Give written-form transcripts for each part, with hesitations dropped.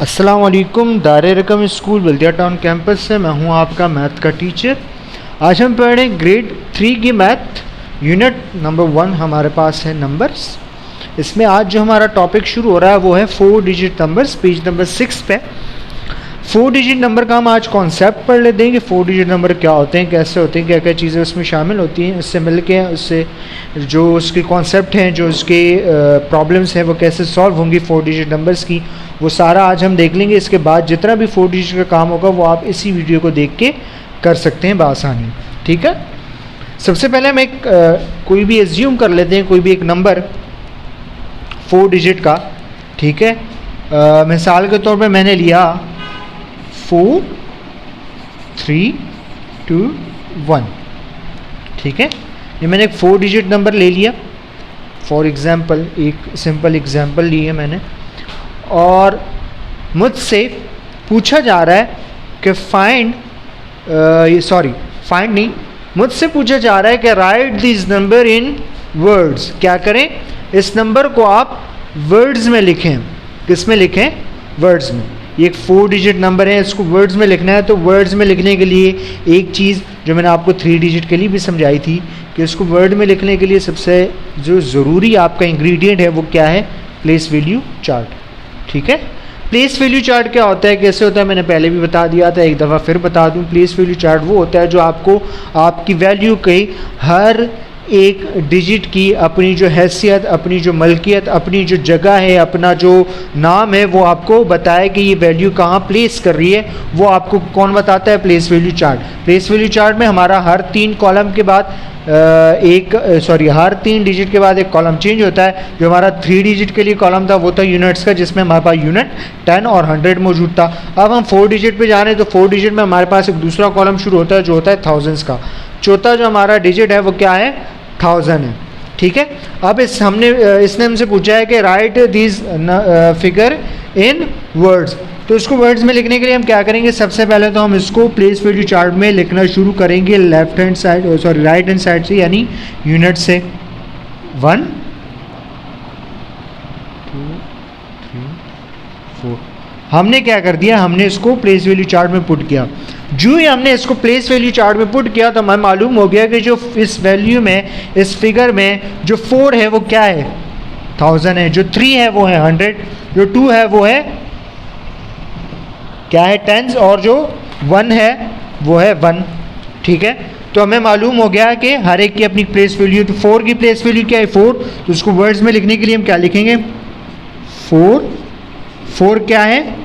अस्सलाम वालेकुम। दारे रकम स्कूल बल्दिया टाउन कैंपस से मैं हूं आपका मैथ का टीचर। आज हम पढ़ रहे हैं ग्रेड 3 की मैथ, यूनिट नंबर 1 हमारे पास है नंबर्स। इसमें आज जो हमारा टॉपिक शुरू हो रहा है वो है 4 डिजिट नंबर्स, पेज नंबर 6 पे। 4 डिजिट नंबर का हम आज कॉन्सेप्ट पढ़ लेते हैं कि 4 डिजिट नंबर क्या होते हैं, कैसे होते हैं, क्या क्या चीज़ें उसमें शामिल होती हैं। इससे मिल के उससे जो उसके कॉन्सेप्ट हैं, जो उसके प्रॉब्लम्स हैं, वो कैसे सॉल्व होंगी 4 डिजिट नंबर्स की, वो सारा आज हम देख लेंगे। इसके बाद जितना भी 4 डिजिट का काम होगा वो आप इसी वीडियो को देख के कर सकते हैं बआसानी। ठीक है, सबसे पहले हम एक कोई भी एज्यूम कर लेते हैं, कोई भी एक नंबर 4 डिजिट का। ठीक है, मिसाल के तौर पे मैंने लिया 4 3 2 1। ठीक है, ये मैंने एक 4 डिजिट नंबर ले लिया। फॉर एग्ज़ाम्पल एक सिंपल एग्ज़ाम्पल ली है मैंने, और मुझसे पूछा जा रहा है कि फाइंड नहीं, मुझसे पूछा जा रहा है कि right this number in words. क्या करें, इस नंबर को आप वर्ड्स में लिखें। किस में लिखें? वर्ड्स में। ये एक 4 डिजिट नंबर है, इसको वर्ड्स में लिखना है। तो वर्ड्स में लिखने के लिए एक चीज़ जो मैंने आपको 3 डिजिट के लिए भी समझाई थी कि इसको वर्ड में लिखने के लिए सबसे जो ज़रूरी आपका इंग्रेडिएंट है वो क्या है? Place value chart. ठीक है, प्लेस वैल्यू चार्ट क्या होता है, कैसे होता है, मैंने पहले भी बता दिया था, एक दफ़ा फिर बता दूं। प्लेस वैल्यू चार्ट वो होता है जो आपको आपकी वैल्यू के हर एक डिजिट की अपनी जो हैसियत, अपनी जो मलकियत, अपनी जो जगह है, अपना जो नाम है, वो आपको बताए कि ये वैल्यू कहाँ प्लेस कर रही है। वो आपको कौन बताता है? Place value chart. Place value chart में हमारा हर 3 कॉलम के बाद हर 3 डिजिट के बाद एक कॉलम चेंज होता है। जो हमारा 3 डिजिट के लिए कॉलम था वो था यूनिट्स का, जिसमें हमारे पास यूनिट 10 और 100 मौजूद था। अब हम 4 डिजिट पे जा रहे हैं तो 4 डिजिट में हमारे पास एक दूसरा कॉलम शुरू होता है जो होता है थाउजेंड्स का। चौथा जो हमारा डिजिट है वो क्या है? 1000 है। ठीक है, अब इसने हमसे पूछा है कि right this figure in words. तो इसको वर्ड्स में लिखने के लिए हम क्या करेंगे? सबसे पहले तो हम इसको प्लेस वैल्यू चार्ट में लिखना शुरू करेंगे राइट हैंड साइड से, यानी यूनिट से। 1 2 3 4। हमने क्या कर दिया? हमने इसको प्लेस वैल्यू चार्ट में पुट किया। जो ही हमने इसको प्लेस वैल्यू चार्ट में पुट किया तो हमें मालूम हो गया कि जो इस वैल्यू में, इस फिगर में जो 4 है वो क्या है? 1000 है। जो 3 है वो है 100, जो 2 है वो है क्या है? 10, और जो 1 है वो है 1। ठीक है, तो हमें मालूम हो गया कि हर एक की अपनी प्लेस वैल्यू। तो 4 की प्लेस वैल्यू क्या है? 4। तो उसको वर्ड्स में लिखने के लिए हम क्या लिखेंगे? 4 क्या है?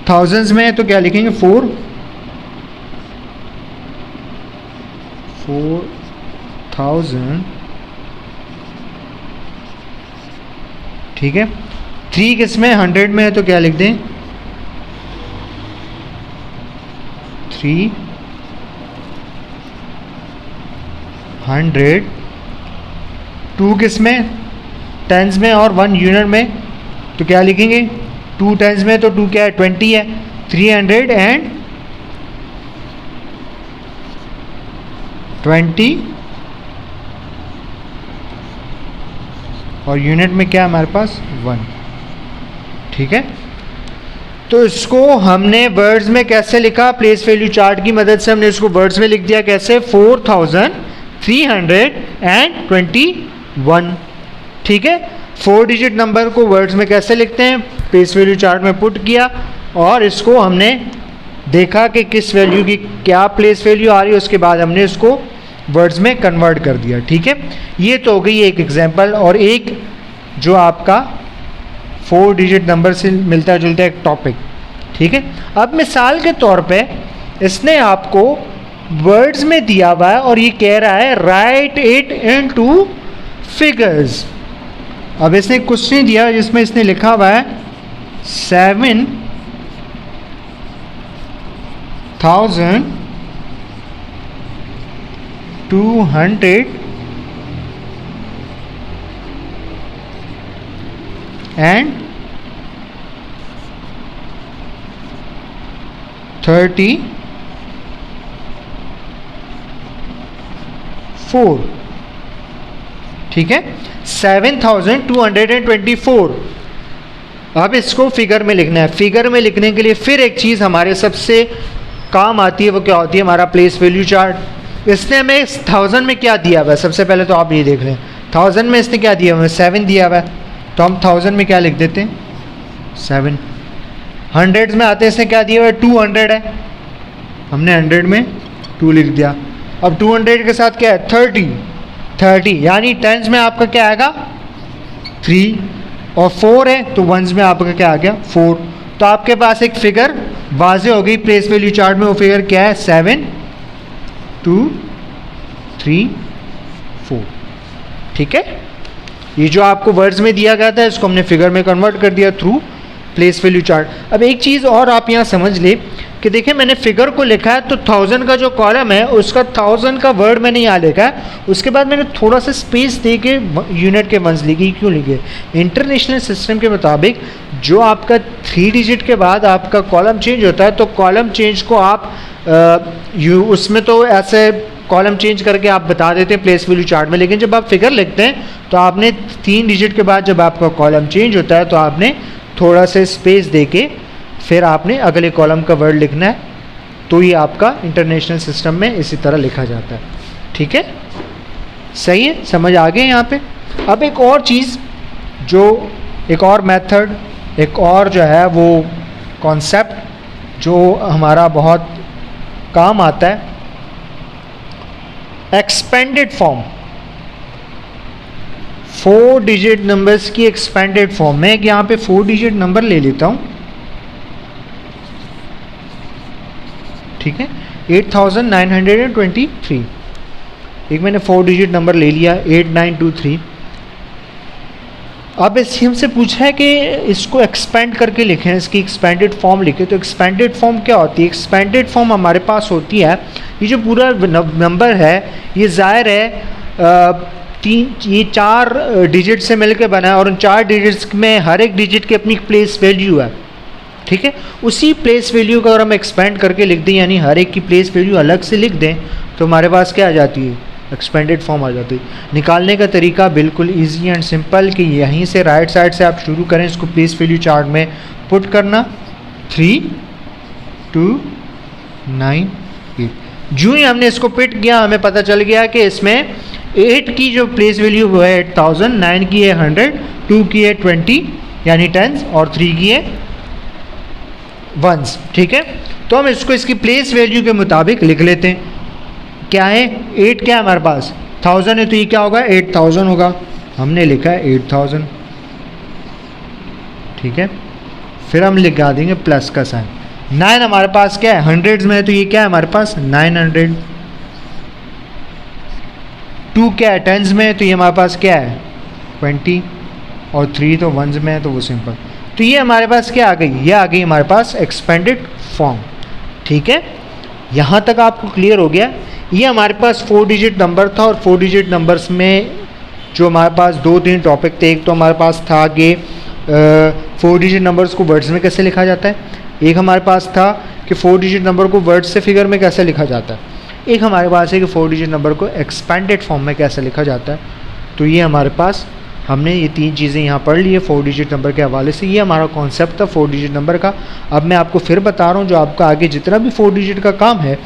थाउजेंड्स में है, तो क्या लिखेंगे? 4000। ठीक है, 3 किस में? 100 में है, तो क्या लिख दें? 300। 2 किस में? टेंस में, और 1 यूनिट में, तो क्या लिखेंगे? 2 टेंस में, तो 2 क्या है? 20 है। 320, और यूनिट में क्या है हमारे पास? 1। ठीक है, तो इसको हमने वर्ड्स में कैसे लिखा? प्लेस वैल्यू चार्ट की मदद से हमने इसको वर्ड्स में लिख दिया। कैसे? 4321। ठीक है, 4 डिजिट नंबर को वर्ड्स में कैसे लिखते हैं? प्लेस वैल्यू चार्ट में पुट किया, और इसको हमने देखा कि किस वैल्यू की क्या प्लेस वैल्यू आ रही है, उसके बाद हमने इसको वर्ड्स में कन्वर्ट कर दिया। ठीक है, ये तो हो गई एक एग्जाम्पल, और एक जो आपका 4 डिजिट नंबर से मिलता जुलता एक टॉपिक। ठीक है, अब मिसाल के तौर पे इसने आपको वर्ड्स में दिया हुआ है और ये कह रहा है राइट इट इनटू फिगर्स। अब इसने क्वेश्चन दिया जिसमें इसने लिखा हुआ है 7200 and 34। ठीक है, 7224। अब इसको फिगर में लिखना है। फिगर में लिखने के लिए फिर एक चीज़ हमारे सबसे काम आती है, वो क्या होती है? हमारा प्लेस वैल्यू चार्ट। इसने हमें 1000 में क्या दिया हुआ है? सबसे पहले तो आप ये देख लें, 1000 में इसने क्या दिया हुआ है? 7 दिया हुआ है, तो हम 1000 में क्या लिख देते हैं? 7। हंड्रेड्स में आते हैं, इसने क्या दिया हुआ है? 200 है, हमने 100 में 2 लिख दिया। अब 200 के साथ क्या है? 30, यानी टेंस में आपका क्या आएगा? 3, और 4 है तो वंस में आपका क्या आ गया? 4। तो आपके पास एक फिगर वाजे हो गई प्लेस वैल्यू चार्ट में। वो फिगर क्या है? 7 2 3 4। ठीक है, ये जो आपको वर्ड्स में दिया गया था इसको हमने फिगर में कन्वर्ट कर दिया थ्रू प्लेस वैल्यू चार्ट। अब एक चीज़ और आप यहाँ समझ ले कि देखिए मैंने फिगर को लिखा है तो 1000 का जो कॉलम है उसका 1000 का वर्ड मैंने यहाँ लिखा है, उसके बाद मैंने थोड़ा सा स्पेस दे के यूनिट के वंस लिखी। क्यों लिखे? इंटरनेशनल सिस्टम के मुताबिक जो आपका 3 डिजिट के बाद आपका कॉलम चेंज होता है तो कॉलम चेंज को आप उसमें तो ऐसे कॉलम चेंज करके आप बता देते हैं प्लेस वैल्यू चार्ट में, लेकिन जब आप फिगर लिखते हैं तो आपने 3 डिजिट के बाद जब आपका कॉलम चेंज होता है तो आपने थोड़ा सा स्पेस दे के फिर आपने अगले कॉलम का वर्ड लिखना है, तो ये आपका इंटरनेशनल सिस्टम में इसी तरह लिखा जाता है। ठीक है, सही है, समझ आ गए यहाँ पे। अब एक और चीज़, जो एक और मेथड, एक और जो है वो कॉन्सेप्ट जो हमारा बहुत काम आता है, एक्सपेंडेड फॉर्म। 4 डिजिट नंबर्स की एक्सपेंडेड फॉर्म। मैं यहाँ पे 4 डिजिट नंबर ले लेता हूँ। ठीक है, 8923। एक मैंने 4 डिजिट नंबर ले लिया, 8923। अब इससे हमसे पूछा है कि इसको एक्सपेंड करके लिखें, इसकी एक्सपेंडेड फॉर्म लिखें। तो एक्सपेंडेड फॉर्म क्या होती है? एक्सपेंडेड फॉर्म हमारे पास होती है, ये जो पूरा नंबर है ये ज़ाहिर है ये 4 डिजिट से मिलकर बना है और उन 4 डिजिट्स में हर एक डिजिट की अपनी प्लेस वैल्यू है। ठीक है, उसी प्लेस वैल्यू को अगर हम एक्सपेंड करके लिख दें, यानी हर एक की प्लेस वैल्यू अलग से लिख दें, तो हमारे पास क्या आ जाती है? एक्सपेंडेड फॉर्म आ जाती है। निकालने का तरीका बिल्कुल इजी एंड सिंपल कि यहीं से राइट साइड से आप शुरू करें, इसको प्लेस वैल्यू चार्ट में पुट करना, 3 2 9 8। जो ही हमने इसको पिट किया हमें पता चल गया कि इसमें 8 की जो प्लेस वैल्यू वो है 8000, 9 की है 100, 2 की है 20 यानी 10 और 3 की है 1। ठीक है, तो हम इसको इसकी प्लेस वैल्यू के मुताबिक लिख लेते हैं। क्या है? 8 क्या है हमारे पास? 1000 है, तो ये क्या होगा? 8000 होगा। हमने लिखा है 8000। ठीक है, फिर हम लिखा देंगे प्लस का साइन। 9 हमारे पास क्या है? हंड्रेड्स में है, तो ये क्या है हमारे पास? 900। 2 क्या है? टेंस में है, तो ये हमारे पास क्या है? 20, और 3 तो वंस में है, तो वो सिंपल। तो ये हमारे पास क्या आ गई? ये आ गई हमारे पास एक्सपेंडेड फॉर्म। ठीक है, यहाँ तक आपको क्लियर हो गया? ये हमारे पास 4 डिजिट नंबर था, और 4 डिजिट नंबर्स में जो हमारे पास 2-3 टॉपिक थे। एक तो हमारे पास था कि 4 डिजिट नंबर्स को वर्ड्स में कैसे लिखा जाता है, एक हमारे पास था कि 4 डिजिट नंबर को वर्ड्स से फिगर में कैसे लिखा जाता है, एक हमारे पास है कि 4 डिजिट नंबर को एक्सपेंडेड फॉर्म में कैसे लिखा जाता है। तो ये हमारे पास हमने ये 3 चीज़ें यहाँ पढ़ ली है 4 डिजिट नंबर के हवाले से। ये हमारा कॉन्सेप्ट था 4 डिजिट नंबर का। अब मैं आपको फिर बता रहा हूँ, जो आपका आगे जितना भी 4 डिजिट का काम है,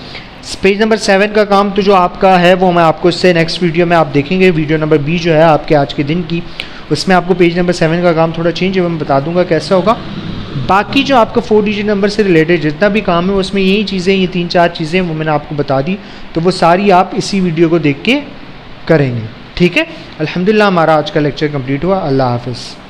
पेज नंबर 7 का काम तो जो आपका है वो मैं आपको इससे नेक्स्ट वीडियो में आप देखेंगे। वीडियो नंबर 20 जो है आपके आज के दिन की, उसमें आपको पेज नंबर 7 का काम थोड़ा चेंज है, मैं बता दूंगा कैसा होगा। बाकी जो आपका 4 डिजिट नंबर से रिलेटेड जितना भी काम है उसमें यही चीज़ें, ये 3-4 चीज़ें वो मैंने आपको बता दी, तो वो सारी आप इसी वीडियो को देख के करेंगे। ठीक है, अल्हम्दुलिल्लाह हमारा आज का लेक्चर कंप्लीट हुआ। अल्लाह हाफ़िज़।